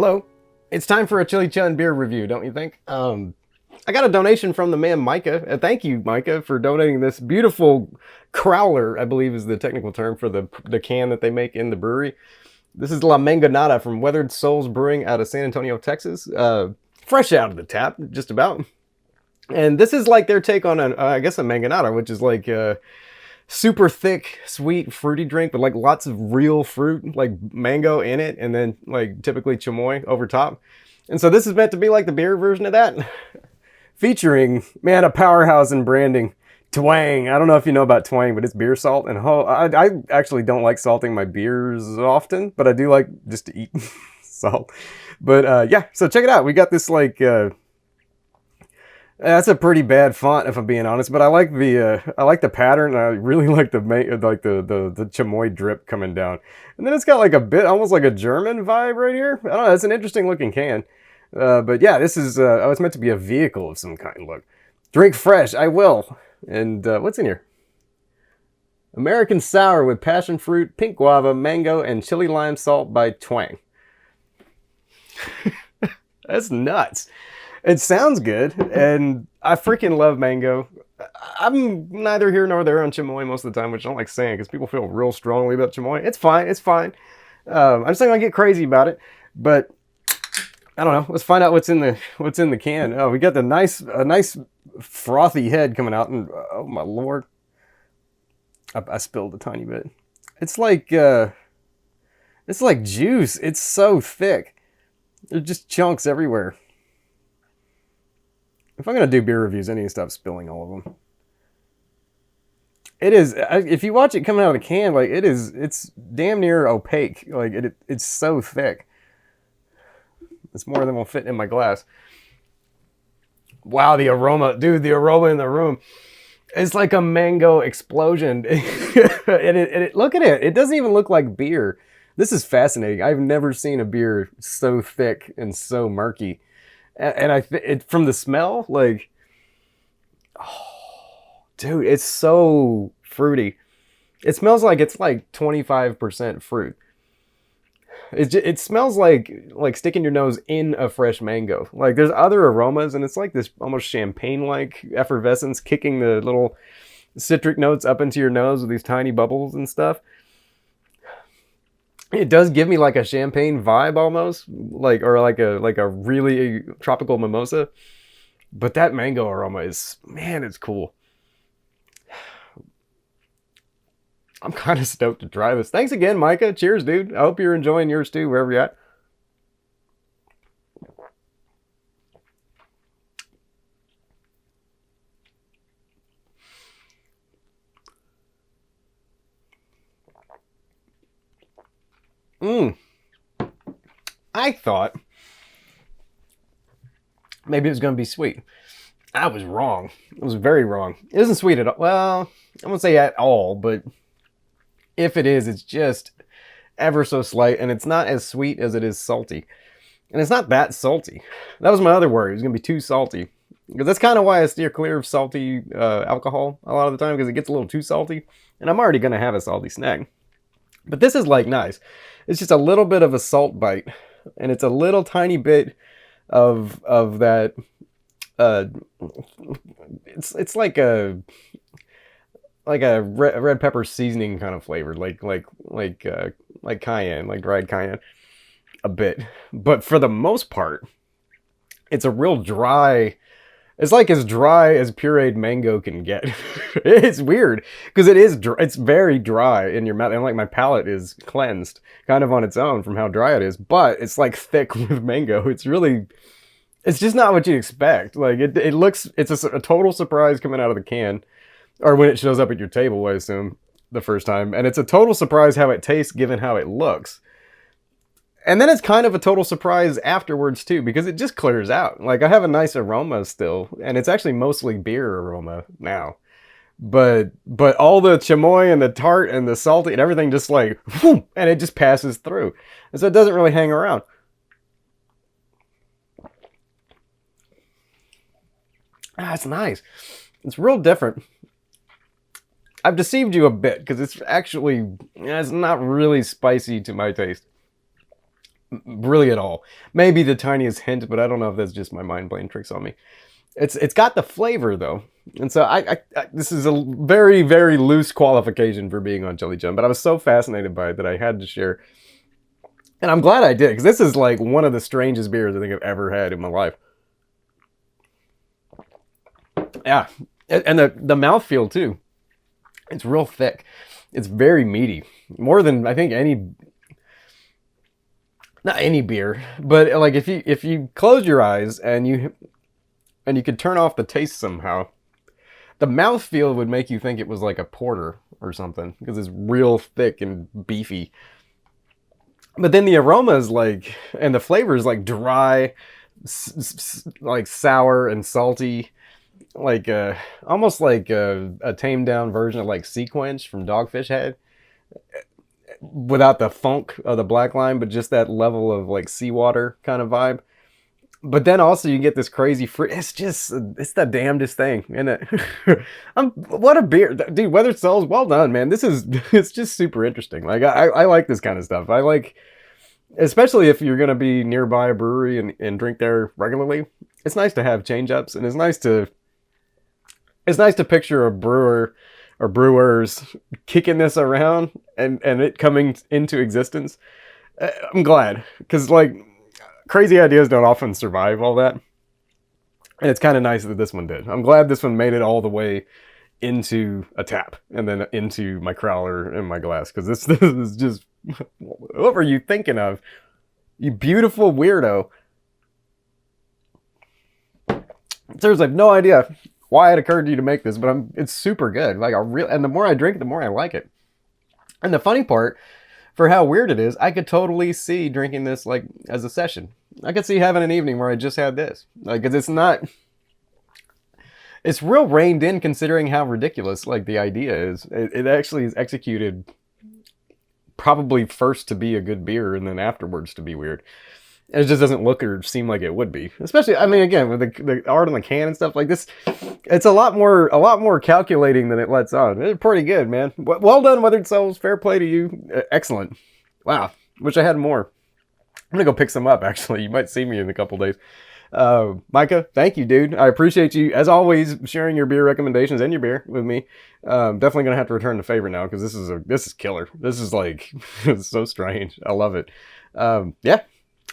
Hello. It's time for a Chili Chunn beer review, don't you think? I got a donation from the man Micah. Thank you, Micah, for donating this beautiful crowler, I believe is the technical term for the can that they make in the brewery. This is La Mangonada from Weathered Souls Brewing out of San Antonio, Texas. Fresh out of the tap, just about. And this is like their take on, I guess, a Mangonada, which is like super thick, sweet, fruity drink, but like lots of real fruit, like mango in it, and then like typically chamoy over top. And so this is meant to be like the beer version of that. Featuring, man, a powerhouse in branding. Twang. I don't know if you know about twang, but it's beer salt. And I actually don't like salting my beers often, but I do like just to eat salt. But yeah, so check it out. We got this like... that's a pretty bad font, if I'm being honest, but I like the pattern. And I really like the chamoy drip coming down, and then it's got like a bit almost like a German vibe right here. I don't know. It's an interesting looking can, but yeah, this is it's meant to be a vehicle of some kind. Look, drink fresh, I will. And what's in here? American sour with passion fruit, pink guava, mango, and chili lime salt by Twang. That's nuts. It sounds good, and I freaking love mango. I'm neither here nor there on chamoy most of the time, which I don't like saying because people feel real strongly about chamoy. It's fine, it's fine. I'm just not gonna get crazy about it, but I don't know. Let's find out what's in the can. Oh, we got a nice frothy head coming out, and oh my lord, I spilled a tiny bit. It's like juice. It's so thick. There's just chunks everywhere. If I'm going to do beer reviews, I need to stop spilling all of them. It is, if you watch it coming out of the can, like it's damn near opaque. Like it's so thick. It's more than will fit in my glass. Wow, the aroma, dude, the aroma in the room. It's like a mango explosion. and look at it. It doesn't even look like beer. This is fascinating. I've never seen a beer so thick and so murky. And from the smell, like, oh, dude, it's so fruity. It smells like it's like 25% fruit. It smells like sticking your nose in a fresh mango. Like there's other aromas, and it's like this almost champagne-like effervescence kicking the little citric notes up into your nose with these tiny bubbles and stuff. It does give me like a champagne vibe almost, like a really tropical mimosa. But that mango aroma is, man, it's cool. I'm kind of stoked to try this. Thanks again, Micah. Cheers, dude. I hope you're enjoying yours too, wherever you're at. I thought maybe it was going to be sweet. I was wrong. I was very wrong. It isn't sweet at all. Well, I won't say at all, but if it is, it's just ever so slight, and it's not as sweet as it is salty. And it's not that salty. That was my other worry. It was going to be too salty. Because that's kind of why I steer clear of salty alcohol a lot of the time, because it gets a little too salty, and I'm already going to have a salty snack. But this is like nice. It's just a little bit of a salt bite, and it's a little tiny bit of that. It's like a red pepper seasoning kind of flavor, like cayenne, like dried cayenne, a bit. But for the most part, it's a real dry. It's like as dry as pureed mango can get. It's weird because it's very dry in your mouth, and like my palate is cleansed kind of on its own from how dry it is, but it's like thick with mango. It's just not what you expect. Like it's a total surprise coming out of the can, or when it shows up at your table, I assume, the first time. And it's a total surprise how it tastes given how it looks. And then it's kind of a total surprise afterwards too, because it just clears out. Like I have a nice aroma still, and it's actually mostly beer aroma now. But all the chamoy and the tart and the salty and everything just like, whoom, and it just passes through. And so it doesn't really hang around. It's nice. It's real different. I've deceived you a bit because it's not really spicy to my taste. really at all. Maybe the tiniest hint, but I don't know if that's just my mind playing tricks on me. It's got the flavor though, and so I this is a very very loose qualification for being on Chili Chun, but I was so fascinated by it that I had to share, and I'm glad I did because this is like one of the strangest beers I think I've ever had in my life. Yeah, and the mouthfeel too. It's real thick. It's very meaty, more than I think any not any beer, but like if you close your eyes and you could turn off the taste somehow, the mouthfeel would make you think it was like a porter or something because it's real thick and beefy. But then the aroma is like, and the flavor is like dry, like sour and salty, like almost like a tamed down version of like Sea Quench from Dogfish Head, without the funk of the black lime, but just that level of like seawater kind of vibe. But then also you get this crazy fruit. It's just, it's the damnedest thing, isn't it? What a beer. Dude, Weather Souls, well done, man. This is, it's just super interesting. Like, I like this kind of stuff. I like, especially if you're going to be nearby a brewery and drink there regularly. It's nice to have change ups, and it's nice to picture a brewer or brewers kicking this around and it coming into existence. I'm glad, because like, crazy ideas don't often survive all that. And it's kind of nice that this one did. I'm glad this one made it all the way into a tap and then into my crowler and my glass. Because this is just, what were you thinking of? You beautiful weirdo. Seriously, I have no idea why it occurred to you to make this, but it's super good. Like and the more I drink, the more I like it. And the funny part, for how weird it is, I could totally see drinking this like as a session. I could see having an evening where I just had this. Like, 'cause it's real reined in considering how ridiculous like the idea is. It actually is executed probably first to be a good beer and then afterwards to be weird. And it just doesn't look or seem like it would be. Especially, I mean, again, with the art on the can and stuff like this, it's a lot more calculating than it lets on. It's pretty good, man. Well done, Weathered Souls. Fair play to you. Excellent. Wow. Wish I had more. I'm gonna go pick some up, actually. You might see me in a couple days. Micah, thank you, dude. I appreciate you, as always, sharing your beer recommendations and your beer with me. Definitely gonna have to return the favor now, because this is killer. This is like, it's so strange. I love it. Yeah.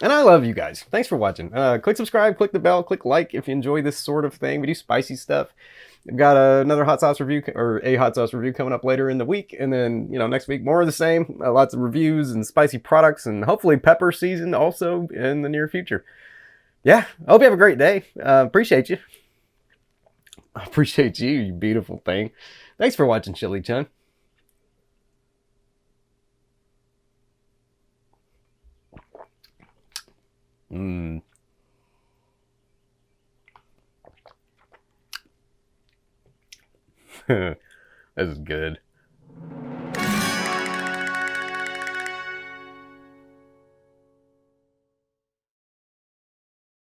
And I love you guys. Thanks for watching. Click subscribe, click the bell, click like if you enjoy this sort of thing. We do spicy stuff. We've got another hot sauce review, or a hot sauce review, coming up later in the week. And then, next week, more of the same. Lots of reviews and spicy products, and hopefully pepper season also in the near future. Yeah, I hope you have a great day. Appreciate you. I appreciate you, you beautiful thing. Thanks for watching, Chili Chun. This is good.